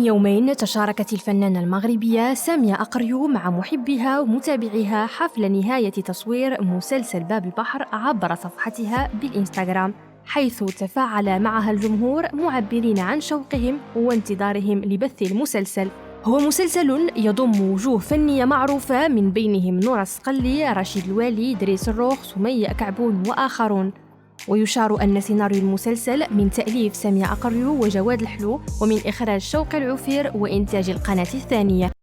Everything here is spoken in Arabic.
يومين تشاركت الفنانة المغربية سامية أقريو مع محبيها ومتابعيها حفل نهاية تصوير مسلسل باب البحر عبر صفحتها بالإنستغرام، حيث تفاعل معها الجمهور معبرين عن شوقهم وانتظارهم لبث المسلسل. هو مسلسل يضم وجوه فنية معروفة من بينهم نورة الصقلي، رشيد الوالي، دريس الروخ، سمية كعبون وآخرون. ويشار أن سيناريو المسلسل من تأليف سامية أقريو وجواد الحلو، ومن إخراج شوقي العفير وإنتاج القناة الثانية.